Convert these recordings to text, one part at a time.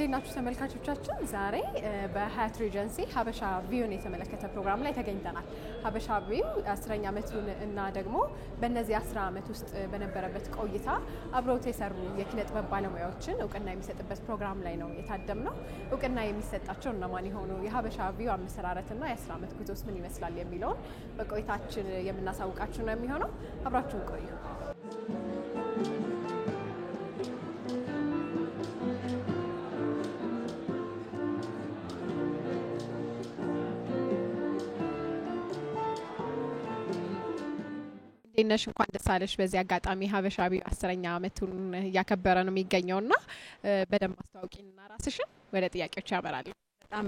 እንዴናችሁ ተመልካቾቻችን ዛሬ በሀያት ሬጀንሲ ሀበሻ ቪውን የተመለከተ ፕሮግራም ላይ ተገኝተናል። ሀበሻ ቪው 10ኛ ዓመቱን እና ደግሞ በእነዚህ 10 ዓመት ውስጥ በነበረበት ቆይታ አብረውት የሰሩ የኪነ ጥበብ ባለሙያዎችን እውቅና የሚሰጥበት ፕሮግራም ላይ ነው የታደምነው። እውቅና የሚሰጣቸው እነማን ይሆኑ፣ የሀበሻ ቪው አመሰራረትና የ10 ዓመት ጉዞስ ምን ይመስላል የሚለውን በቆይታችን የምናሳውቃችሁ ነው የሚሆነው። አብራችሁን ቆዩ። እነሽ እንኳን ደስ አለሽ። በዚህ አጋጣሚ ሀበሻ ቪው 10ኛ ዓመቱን ያከበረ ነው የሚገኘውና በደንብ አስተዋውቂና ራስሽን ወደ ጥያቄዎች ያመራል። በጣም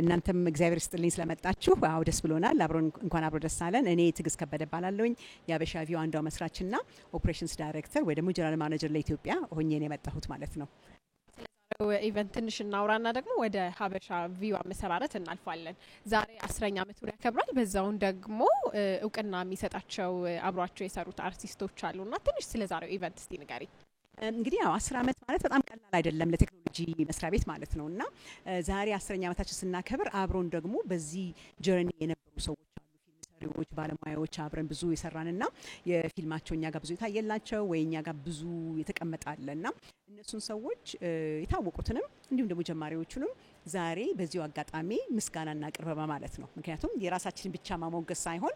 እናንተም እግዚአብሔር ይስጥልኝ ስለመጣችሁ አው ደስ ብሎናል። እንኳን አብሮ ደስ አለን። እኔ ትግስ ከበደ ባላለሁኝ የሀበሻ ቪው አንዷ መስራችና ኦፕሬሽንስ ዳይሬክተር ወይ ደግሞ ጀነራል ማኔጀር ለኢትዮጵያ ሆኜ ነው የመጣሁት ማለት ነው። ኢቨንት ትንሽ እናውራና ደግሞ ወደ ሀበሻ ቪው አመሰራረት እናልፋለን። ዛሬ 10ኛ ዓመቱን ያከብራል። በዛውን ደግሞ እውቅና የሚሰጣቸው አብሯቸው የሰሩት አርቲስቶች አሉና ትንሽ ስለ ዛሬው ኢቨንት እስቲ ንገሪ። እንግዲህ ያው 10 ዓመት ማለት በጣም ቀላል አይደለም ለቴክኖሎጂ መስሪያ ቤት ማለት ነውና ዛሬ 10ኛ ዓመታችን ስናከብር አብሮን ደግሞ በዚህ ጀርኒ የነበሩ ሰዎች ሰሪዎች ባለሙያዎች አብረን ብዙ የሰራንና የፊልማቸው እኛ ጋር ብዙ የታየላቸው ወይ እኛ ጋር ብዙ የተቀመጣለና እነሱን ሰዎች የታወቁትንም እንዲሁም ደግሞ ጀማሪዎቹንም ዛሬ በዚሁ አጋጣሚ ምስጋናና ቅርበባ ማለት ነው። ምክንያቱም የራሳችንን ብቻ ማሞገስ ሳይሆን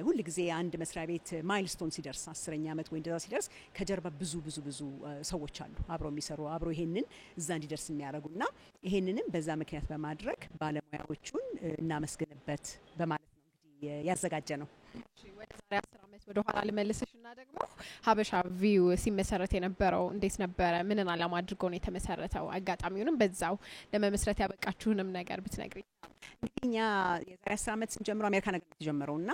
ሁሉ ጊዜ አንድ መስሪያ ቤት ማይልስቶን ሲደርስ 10ኛ ዓመት ወይ እንደዛ ሲደርስ ከጀርባ ብዙ ሰዎች አሉ አብረው የሚሰሩ አብረው ይሄንን እዛ እንዲደርስ የሚያደርጉና ይሄንንም በዛ ምክንያት በማድረግ ባለሙያዎቹን እናመስግንበት በማለት ያዘጋጀ ነው። ወደ ዛሬ 10 ዓመት ወደ ኋላ ልመልስሽና ደግሞ ሀበሻ ቪው ሲመሰረት የነበረው እንዴት ነበረ? ምንን ዓላማ አድርጎ ነው የተመሰረተው? አጋጣሚውንም በዛው ለመመስረት ያበቃችሁንም ነገር ብትነግሪ። እንግዲህ እኛ የዛሬ 10 ዓመት ስንጀምረው አሜሪካ ነገር ተጀመረውና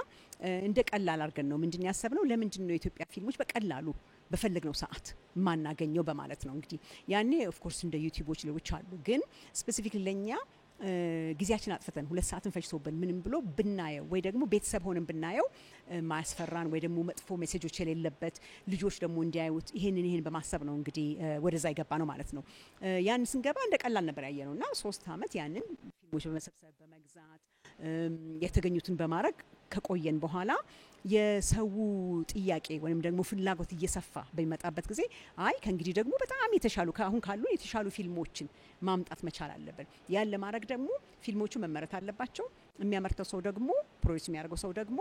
እንደ ቀላል አድርገን ነው ምንድን ያሰብነው ለምንድን ነው የኢትዮጵያ ፊልሞች በቀላሉ በፈለግነው ሰዓት ማናገኘው በማለት ነው። እንግዲህ ያኔ ኦፍ ኮርስ እንደ ዩቲዩቦች ሌሎች አሉ፣ ግን ስፔሲፊክ ለኛ ጊዜያችን አጥፍተን 2 ሰዓትን ፈጅቶብን ምንም ብሎ ብናየው ወይ ደግሞ ቤተሰብ ሆነን ብናየው ማያስፈራን ወይ ደግሞ መጥፎ ሜሴጆች የሌለበት ልጆች ደግሞ እንዲያዩት ይሄን በማሰብ ነው እንግዲህ ወደዛ ይገባ ነው ማለት ነው። ያን ስንገባ እንደ ቀላል ነበር ያየነውና 3 ዓመት ያንን ፊልሞች በመሰብሰብ በመግዛት የተገኙትን በማድረግ ከቆየን በኋላ የሰው ጥያቄ ወይም ደግሞ ፍላጎት እየሰፋ በሚመጣበት ጊዜ አይ ከእንግዲህ ደግሞ በጣም የተሻሉ አሁን ካሉ የተሻሉ ፊልሞችን ማምጣት መቻል አለብን። ያን ለማድረግ ደግሞ ፊልሞቹ መመረት አለባቸው። የሚያመርተው ሰው ደግሞ ፕሮዲዩስ የሚያደርገው ሰው ደግሞ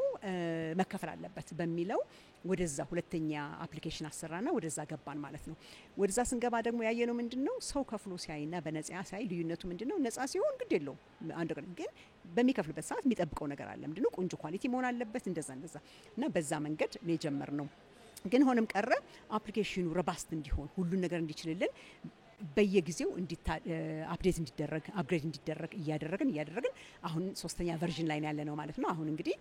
መከፈል አለበት በሚለው ወደዛ ሁለተኛ አፕሊኬሽን አሰራና ወደዛ ገባን ማለት ነው። ወደዛ ስንገባ ደግሞ ያየነው ምንድነው ሰው ከፍሎ ሲያይና በነፃ ሲያይ ልዩነቱ ምንድነው? ነፃ ሲሆን ግድ የለውም አንድ ግን በሚከፍልበት ሰዓት የሚጠብቀው ነገር አለ። ምንድነው? ቆንጆ ኳሊቲ መሆን አለበት እንደዛ እና በዛ መንገድ ነው የጀመርነው። ግን ሆነም ቀረ አፕሊኬሽኑ ረባስት እንዲሆን ሁሉን ነገር እንዲችልልን በየጊዜው አፕዴት እንዲደረግ አፕግሬድ እንዲደረግ እያደረግን አሁን 3ኛ ቨርዥን ላይ ያለነው ማለት ነው። አሁን እንግዲህ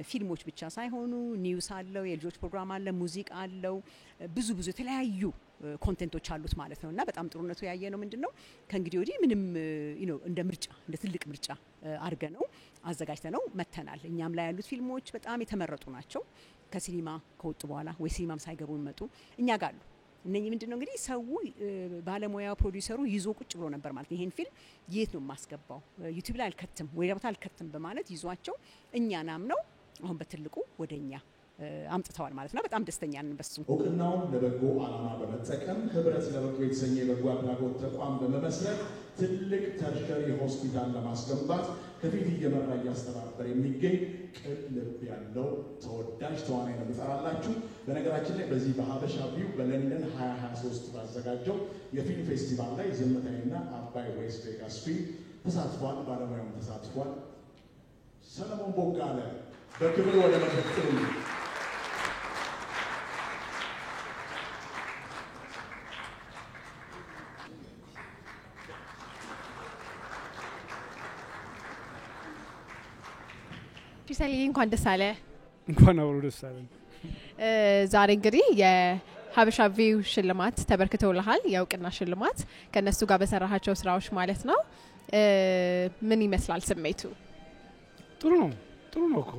ፊልሞች ብቻ ሳይሆኑ ኒውስ አለው፣ የልጆች ፕሮግራም አለ፣ ሙዚቃ አለው፣ ብዙ የተለያዩ ኮንቴንቶች አሉት ማለት ነውና በጣም ጥሩነቱ ያየነው ምንድነው ከእንግዲህ ወዲህ ምንም እንደ ትልቅ ምርጫ አድርገነው አዘጋጅተነው መተናል። እኛም ላይ ያሉት ፊልሞች በጣም የተመረጡ ናቸው። ከሲኒማ ከወጡ በኋላ ወይ ሲኒማም ሳይገቡ መጡ እኛ ጋር አሉ። እነኚህ ምንድነው እንግዲህ ሰው ባለሙያው ፕሮዲዩሰሩ ይዞ ቁጭ ብሎ ነበር ማለት ነው። ይሄን ፊልም የት ነው ማስገባው ዩቲዩብ ላይ አልከትም ወይ ደግሞ አልከትም በማለት ይዟቸው እኛናም ነው አሁን በትልቁ ወደኛ አምጥተዋል ማለት ነው። በጣም ደስተኛ ነን በሱ። እውቅናውን ለበጎ ዓላማ በመጠቀም ህብረት ለበጎ የተሰኘ የበጎ አድራጎት ተቋም በመመስረት ትልቅ ተርሸሪ ሆስፒታል ለማስገንባት ከፊት እየመራ እያስተባበረ የሚገኝ ቅን ልብ ያለው ተወዳጅ ተዋናይ ነው የምጠራላችሁ። በነገራችን ላይ በዚህ በሀበሻ ቪው በለንደን 2023 ባዘጋጀው የፊልም ፌስቲቫል ላይ ዝምታይና አባይ ዌስት ቬጋስ ፊልም ተሳትፏል። ባለሙያውም ተሳትፏል። ሰለሞን ቦጋለ በክብር ወደ መድረክ ሰልይ እንኳን ደስ አለ። እንኳን አብሮ ደስ አለን። ዛሬ እንግዲህ የሀበሻ ቪው ሽልማት ተበርክቶልሃል፣ የእውቅና ሽልማት ከነሱ ጋር በሰራሃቸው ስራዎች ማለት ነው። ምን ይመስላል ስሜቱ? ጥሩ ነው እኮ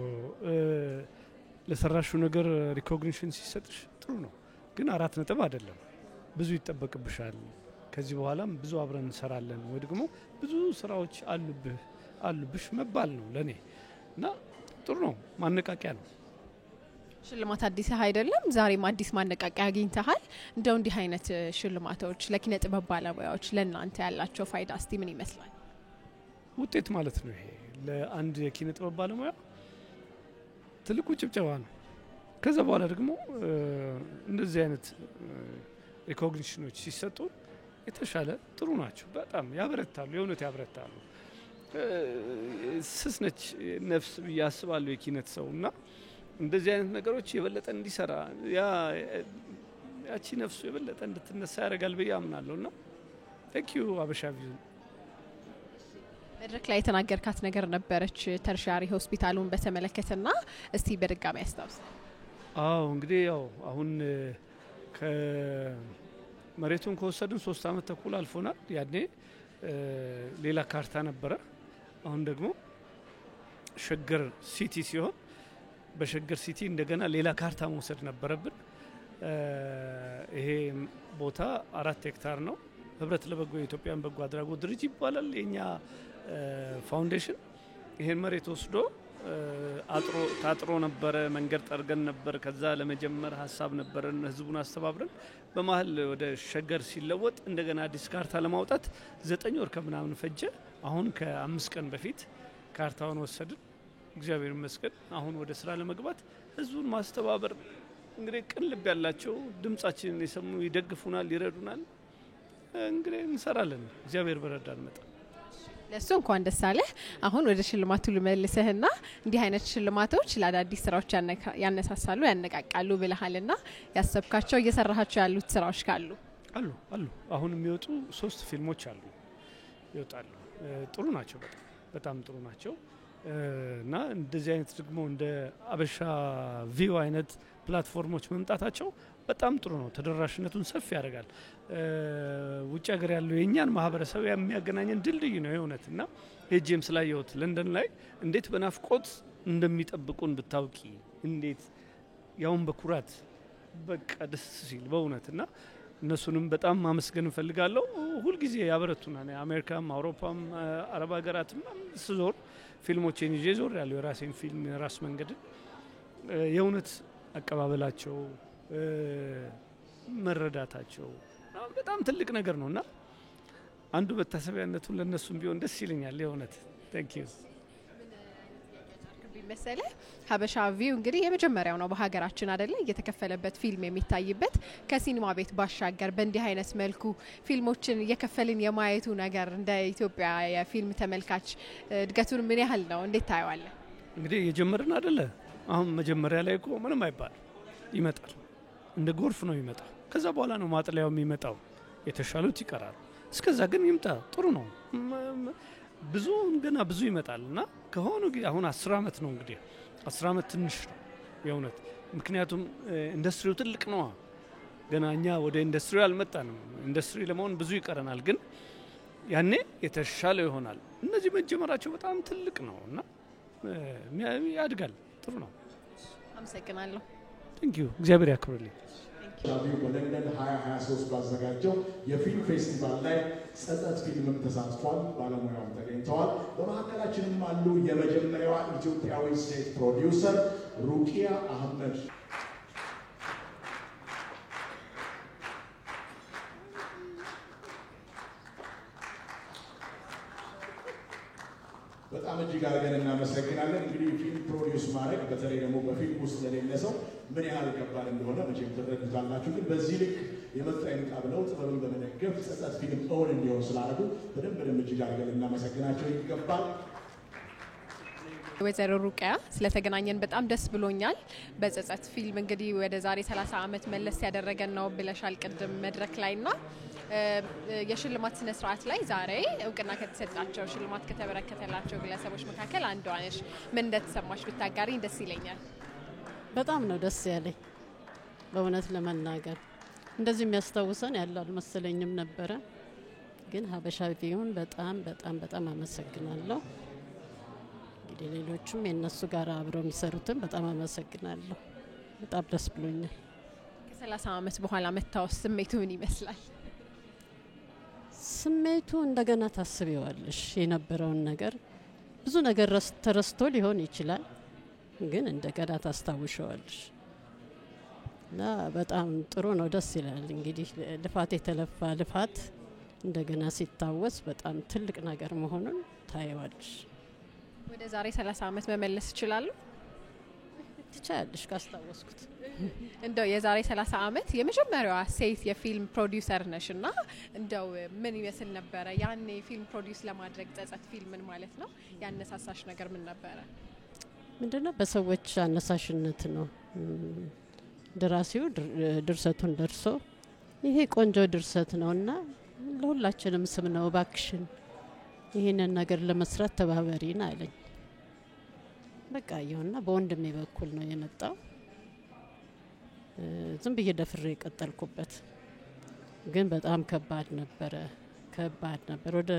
ለሰራሽው ነገር ሪኮግኒሽን ሲሰጥሽ ጥሩ ነው። ግን 4 ነጥብ አይደለም፣ ብዙ ይጠበቅብሻል። ከዚህ በኋላም ብዙ አብረን እንሰራለን ወይ ደግሞ ብዙ ስራዎች አሉብሽ መባል ነው ለኔ እና ጥሩ ነው ማነቃቂያ ነው። ሽልማት አዲስ አይደለም ዛሬም አዲስ ማነቃቂያ አግኝተሃል። እንደው እንዲህ አይነት ሽልማቶች ለኪነ ጥበብ ባለሙያዎች ለእናንተ ያላቸው ፋይዳ እስቲ ምን ይመስላል? ውጤት ማለት ነው ይሄ ለአንድ የኪነ ጥበብ ባለሙያ ትልቁ ጭብጨባ ነው። ከዛ በኋላ ደግሞ እንደዚህ አይነት ሪኮግኒሽኖች ሲሰጡ የተሻለ ጥሩ ናቸው። በጣም ያበረታሉ፣ የእውነት ያበረታሉ። ስስነች ነፍስ ብዬ አስባለሁ የኪነት ሰው እና እንደዚህ አይነት ነገሮች የበለጠ እንዲሰራ ያቺ ነፍሱ የበለጠ እንድትነሳ ያደርጋል ብዬ አምናለሁ እና ቴንክ ዩ ሀበሻ ቪዥን። መድረክ ላይ የተናገርካት ነገር ነበረች ተርሻሪ ሆስፒታሉን በተመለከተና እስቲ በድጋሚ ያስታውስ። አዎ እንግዲህ ያው አሁን ከመሬቱን ከወሰድን 3 አመት ተኩል አልፎናል። ያኔ ሌላ ካርታ ነበረ። አሁን ደግሞ ሸገር ሲቲ ሲሆን በሸገር ሲቲ እንደገና ሌላ ካርታ መውሰድ ነበረብን። ይሄ ቦታ 4 ሄክታር ነው። ህብረት ለበጎ የኢትዮጵያን በጎ አድራጎት ድርጅት ይባላል የኛ ፋውንዴሽን። ይሄን መሬት ወስዶ ታጥሮ ነበረ፣ መንገድ ጠርገን ነበር። ከዛ ለመጀመር ሀሳብ ነበረን ህዝቡን አስተባብረን በመሀል ወደ ሸገር ሲለወጥ እንደገና አዲስ ካርታ ለማውጣት 9 ወር ከምናምን ፈጀ። አሁን ከ5 ቀን በፊት ካርታውን ወሰድን። እግዚአብሔር ይመስገን አሁን ወደ ስራ ለመግባት ህዝቡን ማስተባበር እንግዲህ ቅን ልብ ያላቸው ድምጻችንን የሰሙ ይደግፉናል፣ ይረዱናል። እንግዲህ እንሰራለን እግዚአብሔር በረዳን መጣ። ለሱ እንኳን ደስ አለህ። አሁን ወደ ሽልማቱ ልመልስህና እንዲህ አይነት ሽልማቶች ለአዳዲስ ስራዎች ያነሳሳሉ፣ ያነቃቃሉ ብለሃልና ያሰብካቸው እየሰራሃቸው ያሉት ስራዎች ካሉ? አሉ አሁን የሚወጡ 3 ፊልሞች አሉ ይወጣሉ። ጥሩ ናቸው፣ በጣም ጥሩ ናቸው እና እንደዚህ አይነት ደግሞ እንደ ሀበሻ ቪው አይነት ፕላትፎርሞች መምጣታቸው በጣም ጥሩ ነው። ተደራሽነቱን ሰፊ ያደርጋል። ውጭ ሀገር ያለው የኛን ማህበረሰብ የሚያገናኘን ድልድይ ነው የእውነት እና ሄጄም ስላየሁት ለንደን ላይ እንዴት በናፍቆት እንደሚጠብቁን ብታውቂ፣ እንዴት ያውን በኩራት በቃ ደስ ሲል በእውነት እና እነሱንም በጣም ማመስገን እንፈልጋለሁ። ሁልጊዜ ያበረቱናል። አሜሪካም አውሮፓም አረብ ሀገራትም ስዞር ፊልሞቼን ይዤ ዞር ያለው የራሴን ፊልም የራስ መንገድን የእውነት አቀባበላቸው መረዳታቸው በጣም ትልቅ ነገር ነውና አንዱ መታሰቢያነቱን ለነሱም ቢሆን ደስ ይለኛል የእውነት። ታንክ ዩ መሰለ ሀበሻ ቪው እንግዲህ የመጀመሪያው ነው በሀገራችን አይደለ እየተከፈለበት ፊልም የሚታይበት። ከሲኒማ ቤት ባሻገር በእንዲህ አይነት መልኩ ፊልሞችን እየከፈልን የማየቱ ነገር እንደ ኢትዮጵያ የፊልም ተመልካች እድገቱን ምን ያህል ነው? እንዴት ታየዋለህ? እንግዲህ የጀመርን አይደለ አሁን መጀመሪያ ላይ እኮ ምንም አይባል ይመጣል፣ እንደ ጎርፍ ነው ይመጣል። ከዛ በኋላ ነው ማጥለያው የሚመጣው፣ የተሻሉት ይቀራል። እስከዛ ግን ይምጣ ጥሩ ነው። ብዙ ገና ብዙ ይመጣል እና ከሆነ አሁን 10 አመት ነው እንግዲህ 10 አመት ትንሽ ነው የእውነት። ምክንያቱም ኢንዱስትሪው ትልቅ ነው ገና እኛ ወደ ኢንዱስትሪው አልመጣንም። ኢንዱስትሪ ለመሆን ብዙ ይቀረናል፣ ግን ያኔ የተሻለ ይሆናል። እነዚህ መጀመራቸው በጣም ትልቅ ነው እና ያድጋል። ጥሩ ነው። አመሰግናለሁ። ቴንክ ዩ እግዚአብሔር ያክብርልኝ። ሻቢው በለንደን 2023 ባዘጋጀው የፊልም ፌስቲቫል ላይ ጸጸት ፊልምም ተሳትፏል። ባለሙያውም ተገኝተዋል። በመካከላችንም አሉ የመጀመሪያዋ ኢትዮጵያዊ ሴት ፕሮዲውሰር ሩቂያ አህመድ። በጣም እጅግ አድርገን እናመሰግናለን። እንግዲህ ፊልም ፕሮዲውስ ማድረግ በተለይ ደግሞ በፊልም ውስጥ ለሌለ ሰው ምን ያህል ከባድ እንደሆነ መቼም ትረዱታላችሁ። ግን በዚህ ልክ የመጣ ይምጣ ብለው ጥበብን በመደገፍ ጸጸት ፊልም እውን እንዲሆን ስላደረጉ በደንብ እጅግ አድርገን እናመሰግናቸው ይገባል። ወይዘሮ ሩቂያ ስለተገናኘን በጣም ደስ ብሎኛል። በጸጸት ፊልም እንግዲህ ወደ ዛሬ 30 አመት መለስ ያደረገን ነው ብለሻል ቅድም መድረክ ላይና የሽልማት ስነ ስርዓት ላይ ዛሬ እውቅና ከተሰጣቸው ሽልማት ከተበረከተላቸው ግለሰቦች መካከል አንዷ ነሽ። ምን እንደተሰማሽ ብታጋሪኝ ደስ ይለኛል። በጣም ነው ደስ ያለኝ በእውነት ለመናገር። እንደዚህ የሚያስታውሰን ያለው አልመሰለኝም ነበረ። ግን ሀበሻ ቪውን በጣም አመሰግናለሁ። እንግዲህ ሌሎችም የነሱ ጋር አብረው የሚሰሩትን በጣም አመሰግናለሁ። በጣም ደስ ብሎኛል። ከ30 አመት በኋላ መታወስ ስሜቱ ምን ይመስላል? ስሜቱ እንደገና ታስቢዋለሽ የነበረውን ነገር ብዙ ነገር ተረስቶ ሊሆን ይችላል ግን እንደገና ታስታውሻለሽ እና በጣም ጥሩ ነው ደስ ይላል እንግዲህ ልፋት የተለፋ ልፋት እንደገና ሲታወስ በጣም ትልቅ ነገር መሆኑን ታየዋለሽ ወደ ዛሬ 30 ዓመት መመለስ ይችላል ትቻለሽ ካስታወስኩት እንደው የዛሬ 30 ዓመት የመጀመሪያዋ ሴት የፊልም ፕሮዲዩሰር ነሽና እንደው ምን ይመስል ነበር ያኔ ፊልም ፕሮዲዩስ ለማድረግ ጸጸት ፊልምን ማለት ነው ያነሳሳሽ ነገር ምን ነበር ምንድነው በሰዎች አነሳሽነት ነው ደራሲው ድርሰቱን ደርሶ ይሄ ቆንጆ ድርሰት ነውና ለሁላችንም ስም ነው ባክሽን ይሄንን ነገር ለመስራት ተባበሪና አለኝ በቃ ይሁንና በወንድሜ በኩል ነው የመጣው ዝም ብዬ ደፍሬ ቀጠልኩበት ግን በጣም ከባድ ነበር ወደ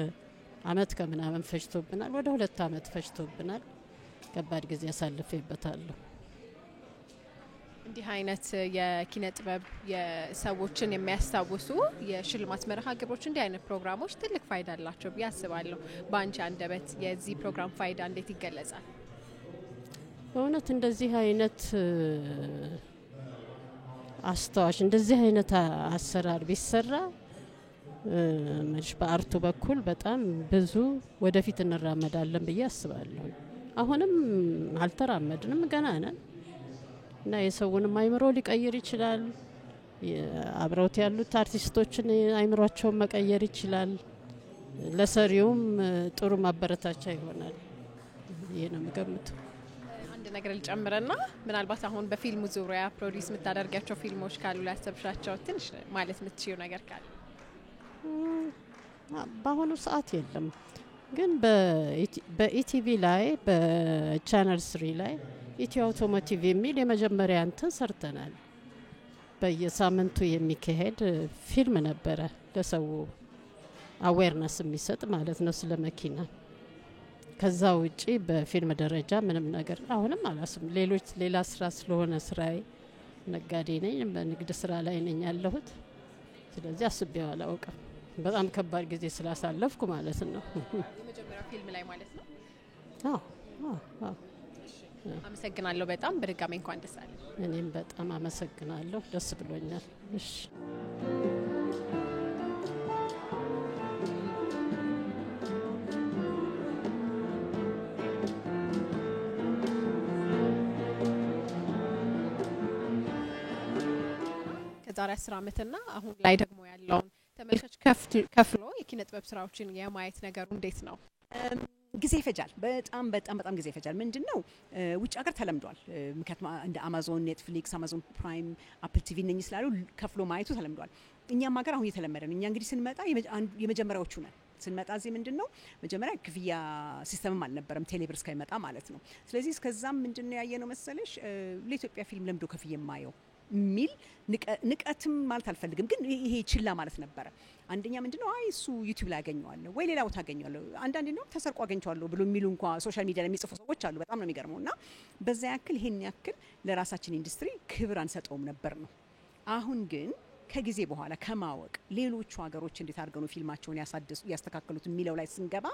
አመት ከምናምን ፈጅቶብናል ወደ 2 አመት ፈጅቶብናል ከባድ ጊዜ ያሳልፈይበታለሁ እንዲህ አይነት የኪነ ጥበብ የሰዎችን የሚያስታውሱ የሽልማት መርሃ ግብሮች እንዲህ አይነት ፕሮግራሞች ትልቅ ፋይዳ አላቸው ቢያስባለሁ ባንቺ አንደበት የዚህ ፕሮግራም ፋይዳ እንዴት ይገለጻል በእውነት እንደዚህ አይነት አስተዋሽ እንደዚህ አይነት አሰራር ቢሰራ በአርቱ በኩል በጣም ብዙ ወደፊት እንራመዳለን ብዬ አስባለሁ አሁንም አልተራመድንም ገና ነን እና የሰውንም አይምሮ ሊቀይር ይችላል አብረውት ያሉት አርቲስቶችን አይምሮአቸውን መቀየር ይችላል ለሰሪውም ጥሩ ማበረታቻ ይሆናል ይሄ ነው የምገምተው አንድ ነገር ልጨምርና ምናልባት አሁን በፊልሙ ዙሪያ ፕሮዲዩስ የምታደርጋቸው ፊልሞች ካሉ ላሰብሻቸው ትንሽ ማለት የምትችይው ነገር ካለ በአሁኑ ሰዓት የለም ግን በኢቲቪ ላይ በቻናል 3 ላይ ኢትዮ አውቶሞቲቭ የሚል የመጀመሪያ እንትን ሰርተናል በየሳምንቱ የሚካሄድ ፊልም ነበረ ለሰው አዌርነስ የሚሰጥ ማለት ነው ስለ መኪና ከዛ ውጪ በፊልም ደረጃ ምንም ነገር አሁንም አላስም ሌላ ስራ ስለሆነ ስራዬ ነጋዴ ነኝ በንግድ ስራ ላይ ነኝ ያለሁት ስለዚህ አስቤው አላውቅም በጣም ከባድ ጊዜ ስላሳለፍኩ ማለት ነው የመጀመሪያው ፊልም ላይ ማለት ነው አዎ አመሰግናለሁ በጣም በድጋሚ እንኳን ደስ አለሽ እኔም በጣም አመሰግናለሁ ደስ ብሎኛል እሺ ከዛሬ 10 ዓመትና አሁን ላይ ደግሞ ያለውን ተመልካች ከፍሎ የኪነ ጥበብ ስራዎችን የማየት ነገሩ እንዴት ነው ጊዜ ይፈጃል በጣም ጊዜ ይፈጃል ምንድነው ውጭ ሀገር ተለምዷል ምክንያቱም እንደ አማዞን ኔትፍሊክስ አማዞን ፕራይም አፕል ቲቪ ነኝ ስላሉ ከፍሎ ማየቱ ተለምዷል እኛም ሀገር አሁን እየተለመደ ነው እኛ እንግዲህ ስንመጣ የመጀመሪያዎቹ ነን ስንመጣ እዚህ ምንድነው መጀመሪያ ክፍያ ሲስተምም አልነበረም ቴሌብር እስከይመጣ ማለት ነው ስለዚህ እስከዛም ምንድነው ያየነው መሰለሽ ለኢትዮጵያ ፊልም ለምዶ ከፍዬ የማየው ሚል ንቀትም ማለት አልፈልግም ግን ይሄ ችላ ማለት ነበር አንደኛ ምንድነው አይ እሱ ዩቲዩብ ላይ አገኘዋለሁ ወይ ሌላ ቦታ አገኘዋለሁ አንዳንዴ ነው ተሰርቆ አገኘዋለሁ ብሎ የሚሉ እንኳን ሶሻል ሚዲያ ላይ የሚጽፉ ሰዎች አሉ በጣም ነው የሚገርመውና በዛ ያክል ይሄን ያክል ለራሳችን ኢንዱስትሪ ክብር አንሰጠውም ነበር ነው አሁን ግን ከጊዜ በኋላ ከማወቅ ሌሎቹ ሀገሮች እንዴት አድርገው ነው ፊልማቸውን ያስተካክሉት የሚለው ላይ ስንገባ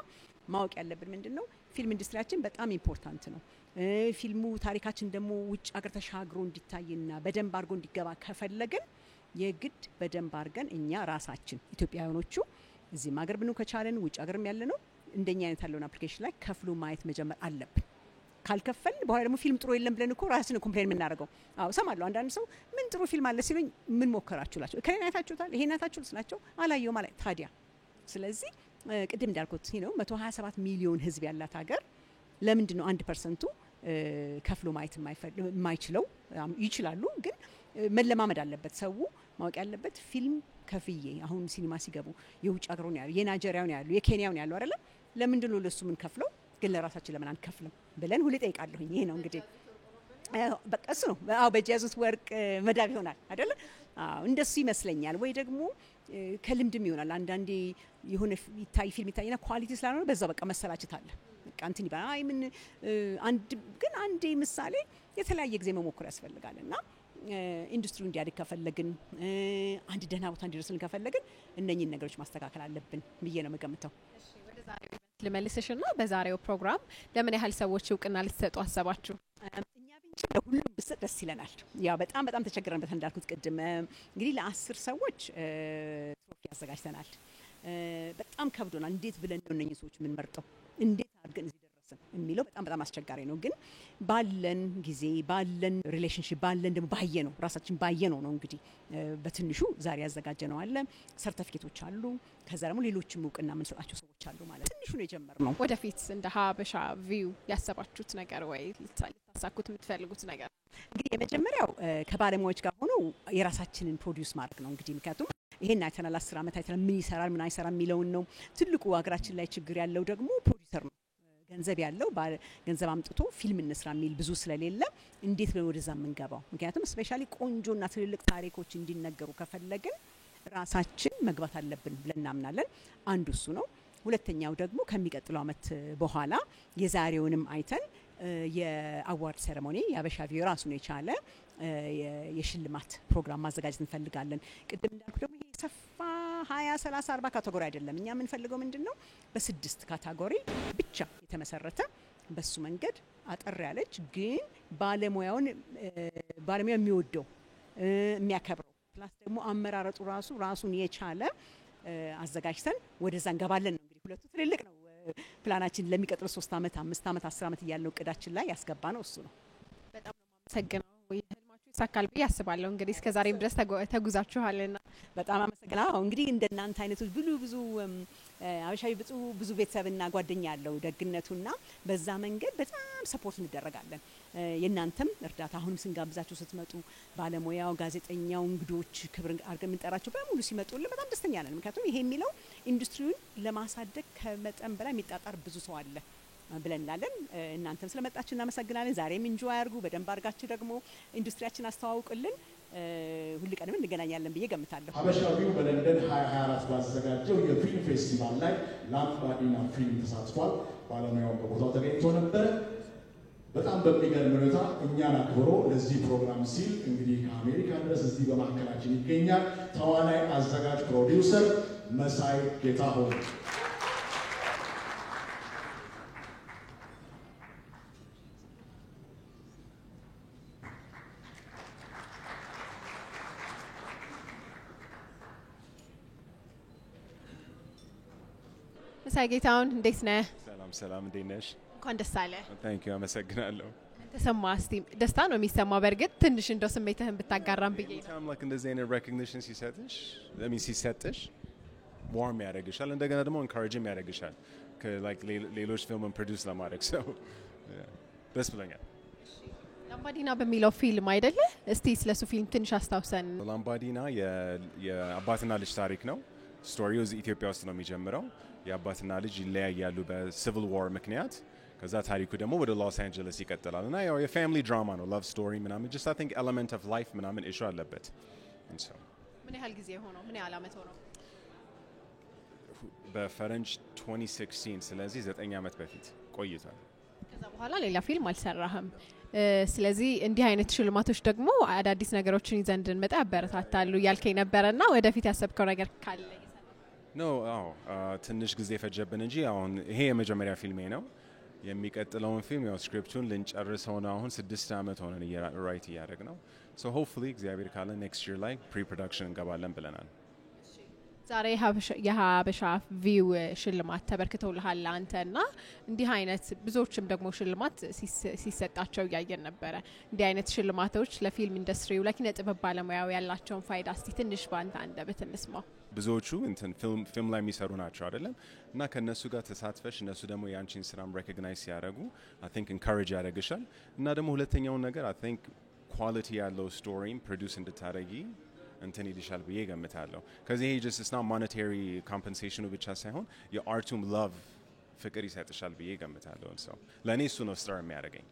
ማወቅ ያለብን ምንድነው ፊልም ኢንዱስትሪያችን በጣም ኢምፖርታንት ነው ፊልሙ ታሪካችን ደግሞ ውጭ ሀገር ተሻግሮ እንዲታይና በደንብ አድርጎ እንዲገባ ከፈለግን የግድ በደንብ አድርገን እኛ ራሳችን ኢትዮጵያውያኖቹ እዚህም ሀገር ብንው ከቻለን ውጭ ሀገርም ያለ ነው እንደኛ አይነት ያለውን አፕሊኬሽን ላይ ከፍሎ ማየት መጀመር አለብን ካልከፈል በኋላ ደግሞ ፊልም ጥሩ የለም ብለን እኮ ራስን ኮምፕሌን የምናደርገው ሰማለሁ አንዳንድ ሰው ምን ጥሩ ፊልም አለ ሲሉኝ ምን ሞከራችሁላቸው ከኔ አይታችሁታል ይሄን አይታችሁት ስላቸው አላየው ማለት ታዲያ ስለዚህ ቅድም እንዳልኩት ነው 127 ሚሊዮን ህዝብ ያላት ሀገር ለምንድን ነው 1% ከፍሎ ማየት የማይችለው ይችላሉ ግን መለማመድ አለበት ሰው ማወቅ ያለበት ፊልም ከፍዬ አሁን ሲኒማ ሲገቡ የውጭ ሀገሩን ያሉ የናይጄሪያውን ያሉ የኬንያውን ያሉ አይደለ ለምንድን ነው ለሱ ምን ከፍለው ግን ለራሳችን ለምን አንከፍልም ብለን ሁሌ ጠይቃለሁኝ ይሄ ነው እንግዲህ በቃ እሱ ነው በጃዙት ወርቅ መዳብ ይሆናል አይደለ እንደሱ ይመስለኛል ወይ ደግሞ ከልምድም ይሆናል አንዳንዴ የሆነ ፊልም ይታይና ኳሊቲ ስላልሆነ በዛው በቃ መሰላችት አለ በቃ እንትን ይባል ምን አንዴ ምሳሌ የተለያየ ጊዜ መሞከር ያስፈልጋልና ኢንዱስትሪው እንዲያድግ ከፈለግን አንድ ደህና ቦታ እንዲደርስልን ከፈለግን እነኚህን ነገሮች ማስተካከል አለብን ብዬ ነው የምገምተው። ወደ ዛሬው ልመልስሽና በዛሬው ፕሮግራም ለምን ያህል ሰዎች እውቅና ልትሰጡ አሰባችሁ? እኛ ብንችል ለሁሉም ብሰጥ ደስ ይለናል። ያው በጣም ተቸግረንበት እንዳልኩት ቅድም እንግዲህ ለ10 ሰዎች ትሮፊ አዘጋጅተናል። በጣም ከብዶናል። እንዴት ብለን ነው እነኚህ ሰዎች የምንመርጠው? እንዴት አድርገን እዚህ ደረስን የሚለው በጣም አስቸጋሪ ነው። ግን ባለን ጊዜ ባለን ሪሌሽንሺፕ ባለን ደግሞ ባየነው ራሳችን ባየነው ነው እንግዲህ በትንሹ ዛሬ ያዘጋጀነው አለ። ሰርቲፊኬቶች አሉ። ከዛ ደግሞ ሌሎችም እውቅና የምንሰጣቸው ሰዎች አሉ ማለት ትንሹ ነው የጀመርነው። ወደፊት እንደ ሀበሻ ቪው ያሰባችሁት ነገር ወይ ልታሳኩት የምትፈልጉት ነገር? እንግዲህ የመጀመሪያው ከባለሙያዎች ጋር ሆኖ የራሳችንን ፕሮዲውስ ማድረግ ነው እንግዲህ ምክንያቱም ይሄን አይተናል 10 ዓመት አይተናል ምን ይሰራል ምን አይሰራም የሚለውን ነው። ትልቁ ሀገራችን ላይ ችግር ያለው ደግሞ ፕሮዲውሰር ነው። ገንዘብ ያለው ገንዘብ አምጥቶ ፊልም እንስራ የሚል ብዙ ስለሌለ እንዴት ነው ወደዛ የምንገባው? ምክንያቱም ስፔሻሊ ቆንጆና ትልልቅ ታሪኮች እንዲነገሩ ከፈለግን ራሳችን መግባት አለብን ብለን እናምናለን። አንዱ እሱ ነው። ሁለተኛው ደግሞ ከሚቀጥለው አመት በኋላ የዛሬውንም አይተን የአዋርድ ሴሬሞኒ የሀበሻ ቪው ራሱን የቻለ የሽልማት ፕሮግራም ማዘጋጀት እንፈልጋለን። ቅድም እንዳልኩ ደግሞ ይሄ ሰፋ 20 30 40 ካቴጎሪ አይደለም። እኛ የምንፈልገው ምንድነው በ6 ካቴጎሪ ብቻ የተመሰረተ በሱ መንገድ አጠር ያለች ግን ባለሙያው የሚወደው የሚያከብረው ፕላስ ደግሞ አመራረጡ ራሱን የቻለ አዘጋጅተን ወደዛ እንገባለን ነው። እንግዲህ ሁለቱ ትልልቅ ነው ፕላናችን ለሚቀጥለው 3 አመት 5 አመት 10 አመት ያለው እቅዳችን ላይ ያስገባ ነው እሱ ነው። በጣም ነው የማመሰግነው። ህልማችሁ ይሳካል ብዬ አስባለሁ። እንግዲህ እስከዛሬም ድረስ ተጉዛችኋልና በጣም አመሰግናለሁ። እንግዲህ እንደናንተ አይነቶች ብዙ ሀበሻዊ ብዙ ቤተሰብና ጓደኛ ያለው ደግነቱና በዛ መንገድ በጣም ሰፖርት እንደረጋለን። የናንተም እርዳታ አሁንም ስንጋብዛችሁ ስትመጡ ባለሙያው፣ ጋዜጠኛው፣ እንግዶች ክብር አድርገን የምንጠራቸው በሙሉ ሲመጡልን በጣም ደስተኛ ነን። ምክንያቱም ይሄ የሚለው ኢንዱስትሪውን ለማሳደግ ከመጠን በላይ የሚጣጣር ብዙ ሰው አለ ብለናለን። እናንተም ስለመጣችሁ እናመሰግናለን። ዛሬም ኢንጆይ አድርጉ። በደንብ አድርጋችሁ ደግሞ ኢንዱስትሪያችን አስተዋውቁልን። ሁሉ ቀንም እንገናኛለን ብዬ ገምታለሁ። ሀበሻ ቪው በለንደን 2024 ባዘጋጀው የፊልም ፌስቲቫል ላይ ላምባዲና ፊልም ተሳትፏል። ባለሙያውን በቦታው ተገኝቶ ነበረ። በጣም በሚገርም ሁኔታ እኛን አክብሮ ለዚህ ፕሮግራም ሲል እንግዲህ ከአሜሪካ ድረስ እዚህ በማዕከላችን ይገኛል። ተዋናይ፣ አዘጋጅ፣ ፕሮዲውሰር መሳይ ጌታሁን መሳይ ጌታሁን እንዴት ነህ? ሰላም እንዴት ነሽ? እንኳን ደስ አለ። ታንክ ዩ አመሰግናለሁ። ተሰማ እስቲ ደስታ ነው የሚሰማው። በእርግጥ ትንሽ እንደው ስሜትህን ብታጋራም ብዬ ነው። ታም ላይክ እንደዚህ አይነት ሬኮግኒሽን ሲሰጥሽ ዋርም ያደርግሻል፣ እንደገና ደግሞ ኢንካሬጅም ያደርግሻል ላይክ ሌሎች ፊልምን ፕሮዲውስ ለማድረግ ሰው ደስ ብሎኛል። ላምባዲና በሚለው ፊልም አይደለ? እስቲ ስለሱ ፊልም ትንሽ አስታውሰን። ላምባዲና የአባትና ልጅ ታሪክ ነው። ስቶሪው ኢትዮጵያ ውስጥ ነው የሚጀምረው። የአባትና ልጅ ይለያያሉ በሲቪል ዋር ምክንያት። ከዛ ታሪኩ ደግሞ ወደ ሎስ አንጀለስ ይቀጥላል እና ያው የፋሚሊ ድራማ ነው፣ ላቭ ስቶሪ ምናምን just I think element of life ምናምን ኢሹ አለበት። ምን ያህል ጊዜ ሆነው? ምን ያህል አመት ሆነው? በፈረንጅ 2016 ስለዚህ 9 አመት በፊት ቆይቷል። ከዛ በኋላ ሌላ ፊልም አልሰራህም። ስለዚህ እንዲህ አይነት ሽልማቶች ደግሞ አዳዲስ ነገሮችን ይዘን እንድንመጣ ያበረታታሉ ያልከኝ ነበርና ወደፊት ያሰብከው ነገር ካለ? ትንሽ ጊዜ ፈጀብን እንጂ አሁን ይሄ የመጀመሪያ ፊልሜ ነው። የሚቀጥለውን ፊልም ያው ስክሪፕቱን ልንጨርሰው ነው። አሁን 6 አመት ሆነን ራይት እያደረግ ነው። ሶ ሆፕፉሊ እግዚአብሔር ካለ ኔክስት ይር ላይ ፕሪ ፕሮዳክሽን እንገባለን ብለናል። ዛሬ የሀበሻ ቪው ሽልማት ተበርክተውልሃል አንተና እንዲህ አይነት ብዙዎችም ደግሞ ሽልማት ሲሰጣቸው እያየን ነበረ። እንዲህ አይነት ሽልማቶች ለፊልም ኢንዱስትሪው ለኪነ ጥበብ ባለሙያው ያላቸውን ፋይዳ እስቲ ትንሽ ባንተ አንደበት እንስማው። ብዙዎቹ ፊልም ላይ የሚሰሩ ናቸው አይደለም እና ከነሱ ጋር ተሳትፈሽ እነሱ ደግሞ ያንቺን ስራም ሬኮግናይዝ ሲያደርጉ I think encourage ያደርግሻል እና ደግሞ ሁለተኛው ነገር I think ኳሊቲ ያለው ስቶሪም ፕሮዲውስ እንድታደርጊ እንትን ይልሻል ብዬ ገምታለሁ። ከዚህ ይሄ just it's not monetary compensation ብቻ ሳይሆን የአርቱም love ፍቅር ይሰጥሻል ብዬ ገምታለሁ። ለእኔ እሱ ነው ስታር የሚያደርገኝ።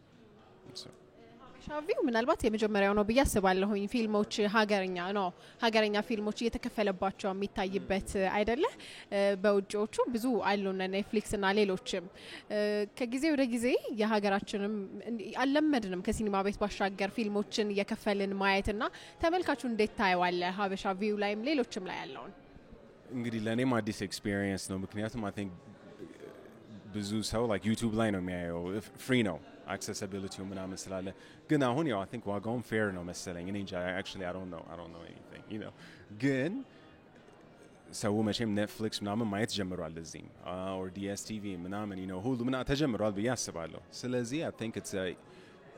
ሻቪው ምናልባት የመጀመሪያው ነው ብዬ አስባለሁኝ። ፊልሞች ሀገረኛ ፊልሞች እየተከፈለባቸው የሚታይበት አይደለ? በውጪዎቹ ብዙ አሉና ኔትፍሊክስ እና ሌሎችም ከጊዜ ወደ ጊዜ የሀገራችንም አልለመድንም ከሲኒማ ቤት ባሻገር ፊልሞችን እየከፈልን ማየትና ተመልካቹ እንዴት ታየዋለ? ሀበሻ ቪው ላይም ሌሎችም ላይ ያለውን እንግዲህ ለእኔም አዲስ ኤክስፒሪየንስ ነው። ምክንያቱም አይ ቲንክ ብዙ ሰው ላይክ ዩቲዩብ ላይ ነው የሚያየው፣ ፍሪ ነው አክሰሲቢሊቲው ምናምን ስላለ። ግን አሁን ያው አይ ቲንክ ዋጋውን ፌር ነው መሰለኝ። እኔ እንጃ አክቹዋሊ አይ ዶንት ኖ ኤኒቲንግ ዩ ኖ። ግን ሰው መቼም ኔትፍሊክስ ምናምን ማየት ጀምሯል እዚህም ኦር ዲኤስቲቪ ምናምን ዩ ኖ ሁሉ ምናምን ተጀምሯል ብዬ አስባለሁ። ስለዚህ አይ ቲንክ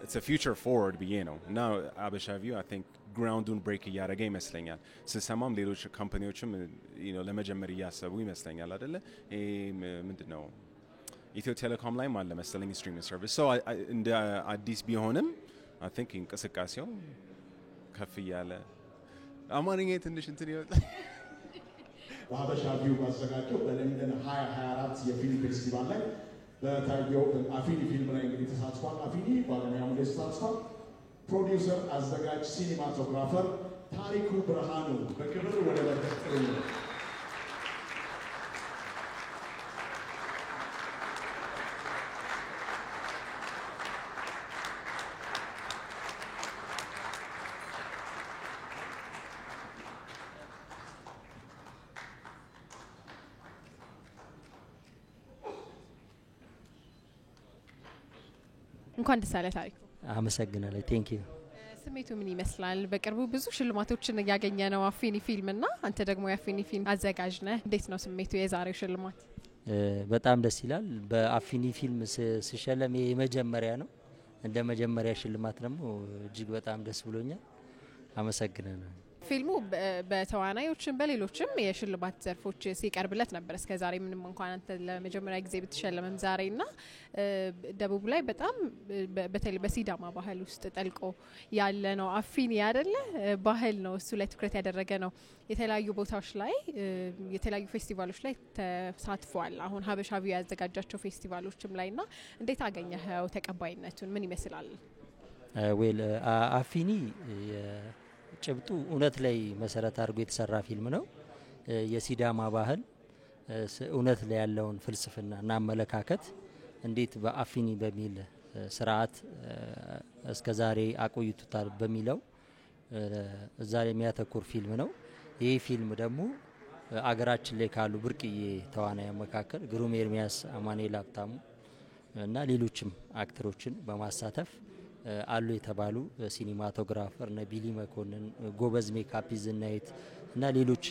it's a future forward ብዬ ነው እና ሀበሻ ቪው አይ ቲንክ ግራውንዱን ብሬክ እያደረገ ይመስለኛል። ስሰማም ሌሎች ካምፓኒዎችም ለመጀመር እያሰቡ ይመስለኛል አይደለ? ምንድን ነው ኢትዮ ቴሌኮም ላይም አለ መሰለኝ ስትሪሚንግ ሰርቪስ። ሶ እንደ አዲስ ቢሆንም አይ ቲንክ እንቅስቃሴው ከፍ እያለ አማርኛ ትንሽ እንትን ይወጣል። በሀበሻ ቪው ባዘጋጀው በለንደን 2024 የፊልም ፌስቲቫል ላይ በታየው አፊኒ ፊልም ላይ እንግዲህ ተሳትፏል። አፊኒ ባለሙያው ላይ ተሳትፏል። ፕሮዲውሰር፣ አዘጋጅ፣ ሲኒማቶግራፈር ታሪኩ ብርሃኑ በክብር ወደ መድረክ ጥሩ እንኳን ደስ አለ ታሪኩ። አመሰግናለሁ። ቴንክ ዩ። ስሜቱ ምን ይመስላል? በቅርቡ ብዙ ሽልማቶችን እያገኘ ነው አፊኒ ፊልም እና አንተ ደግሞ የአፊኒ ፊልም አዘጋጅ ነህ። እንዴት ነው ስሜቱ የዛሬው ሽልማት? በጣም ደስ ይላል። በአፊኒ ፊልም ስሸለም የመጀመሪያ ነው። እንደ መጀመሪያ ሽልማት ደግሞ እጅግ በጣም ደስ ብሎኛል። አመሰግናለሁ። ፊልሙ በተዋናዮችም በሌሎችም የሽልማት ዘርፎች ሲቀርብለት ነበር እስከ ዛሬ። ምንም እንኳን አንተ ለመጀመሪያ ጊዜ ብትሸለምም ዛሬና ደቡብ ላይ በጣም በተለይ በሲዳማ ባህል ውስጥ ጠልቆ ያለ ነው አፊኒ አይደለ? ባህል ነው፣ እሱ ላይ ትኩረት ያደረገ ነው። የተለያዩ ቦታዎች ላይ የተለያዩ ፌስቲቫሎች ላይ ተሳትፏል። አሁን ሀበሻ ቪው ያዘጋጃቸው ፌስቲቫሎችም ላይና እንዴት አገኘኸው? ተቀባይነቱን ምን ይመስላል? ዌል አፊኒ ጭብጡ እውነት ላይ መሰረት አድርጎ የተሰራ ፊልም ነው። የሲዳማ ባህል እውነት ላይ ያለውን ፍልስፍና እና አመለካከት እንዴት በአፊኒ በሚል ስርዓት እስከዛሬ አቆይቱታል በሚለው እዛ ላይ የሚያተኩር ፊልም ነው። ይህ ፊልም ደግሞ አገራችን ላይ ካሉ ብርቅዬ ተዋናያን መካከል ግሩም ኤርሚያስ፣ አማኑኤል ሀብታሙ እና ሌሎችም አክተሮችን በማሳተፍ አሉ የተባሉ ሲኒማቶግራፈር ነቢሊ መኮንን፣ ጎበዝ ሜካፕ ዝናይት እና ሌሎች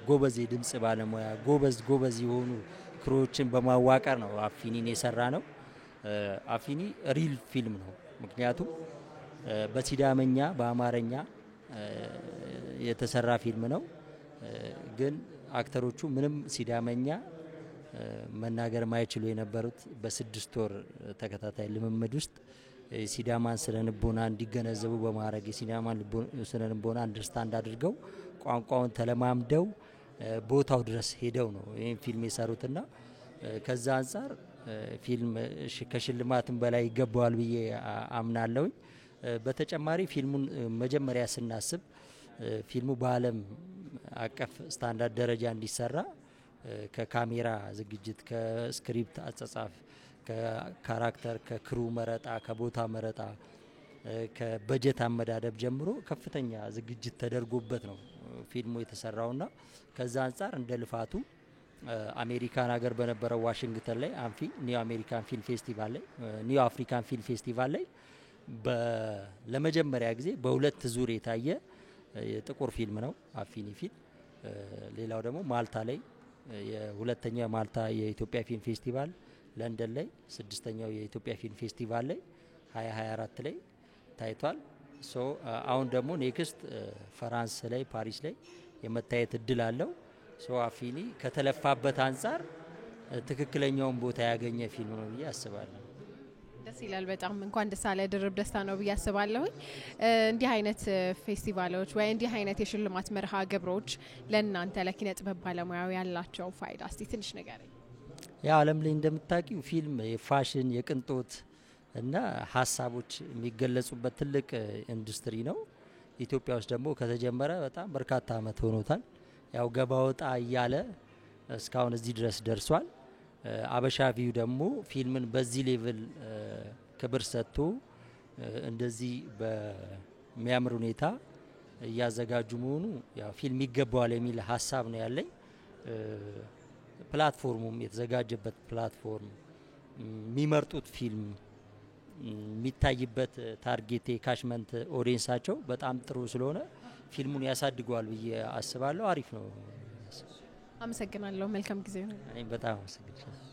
ጎበዝ የድምጽ ባለሙያ ጎበዝ የሆኑ ክሮችን በማዋቀር ነው አፊኒን የሰራ ነው። አፊኒ ሪል ፊልም ነው። ምክንያቱም በሲዳመኛ በአማርኛ የተሰራ ፊልም ነው። ግን አክተሮቹ ምንም ሲዳመኛ መናገር ማይችሉ የነበሩት በ6 ወር ተከታታይ ልምምድ ውስጥ ሲዳማን ስለንቦና እንዲገነዘቡ በማድረግ የሲዳማን ስለንቦና አንደርስታንድ አድርገው ቋንቋውን ተለማምደው ቦታው ድረስ ሄደው ነው ይህን ፊልም የሰሩትና ከዛ አንጻር ፊልም ከሽልማትም በላይ ይገባዋል ብዬ አምናለሁኝ። በተጨማሪ ፊልሙን መጀመሪያ ስናስብ ፊልሙ በዓለም አቀፍ ስታንዳርድ ደረጃ እንዲሰራ ከካሜራ ዝግጅት፣ ከስክሪፕት አጻጻፍ፣ ከካራክተር፣ ከክሩ መረጣ፣ ከቦታ መረጣ፣ ከበጀት አመዳደብ ጀምሮ ከፍተኛ ዝግጅት ተደርጎበት ነው ፊልሙ የተሰራውና ከዛ አንጻር እንደ ልፋቱ አሜሪካን ሀገር በነበረው ዋሽንግተን ላይ ኒው አሜሪካን ፊልም ፌስቲቫል ላይ ኒው አፍሪካን ፊልም ፌስቲቫል ላይ ለመጀመሪያ ጊዜ በሁለት ዙር የታየ የጥቁር ፊልም ነው አፊኒ ፊልም። ሌላው ደግሞ ማልታ ላይ የሁለተኛው ማልታ የኢትዮጵያ ፊልም ፌስቲቫል፣ ለንደን ላይ 6ኛው የኢትዮጵያ ፊልም ፌስቲቫል ላይ 2024 ላይ ታይቷል። አሁን ደግሞ ኔክስት ፈራንስ ላይ ፓሪስ ላይ የመታየት እድል አለው። አፊኒ ከተለፋበት አንጻር ትክክለኛውን ቦታ ያገኘ ፊልም ነው ብዬ አስባለሁ። ደስ ይላል በጣም። እንኳን ደስ አለ፣ ድርብ ደስታ ነው ብዬ አስባለሁኝ። እንዲህ አይነት ፌስቲቫሎች ወይ እንዲህ አይነት የሽልማት መርሃ ግብሮች ለእናንተ ለኪነ ጥበብ ባለሙያው ያላቸው ፋይዳ እስቲ ትንሽ ንገረኝ። ያ ዓለም ላይ እንደምታውቂው ፊልም የፋሽን የቅንጦት እና ሀሳቦች የሚገለጹበት ትልቅ ኢንዱስትሪ ነው። ኢትዮጵያ ውስጥ ደግሞ ከተጀመረ በጣም በርካታ አመት ሆኖታል። ያው ገባ ወጣ እያለ እስካሁን እዚህ ድረስ ደርሷል። አበሻ ቪው ደግሞ ፊልምን በዚህ ሌቭል ክብር ሰጥቶ እንደዚህ በሚያምር ሁኔታ እያዘጋጁ መሆኑ ያው ፊልም ይገባዋል የሚል ሀሳብ ነው ያለኝ። ፕላትፎርሙም የተዘጋጀበት ፕላትፎርም የሚመርጡት ፊልም የሚታይበት ታርጌት ካሽመንት ኦዲየንሳቸው በጣም ጥሩ ስለሆነ ፊልሙን ያሳድገዋል ብዬ አስባለሁ። አሪፍ ነው። አመሰግናለሁ። መልካም ጊዜ ነው። እኔም በጣም አመሰግናለሁ።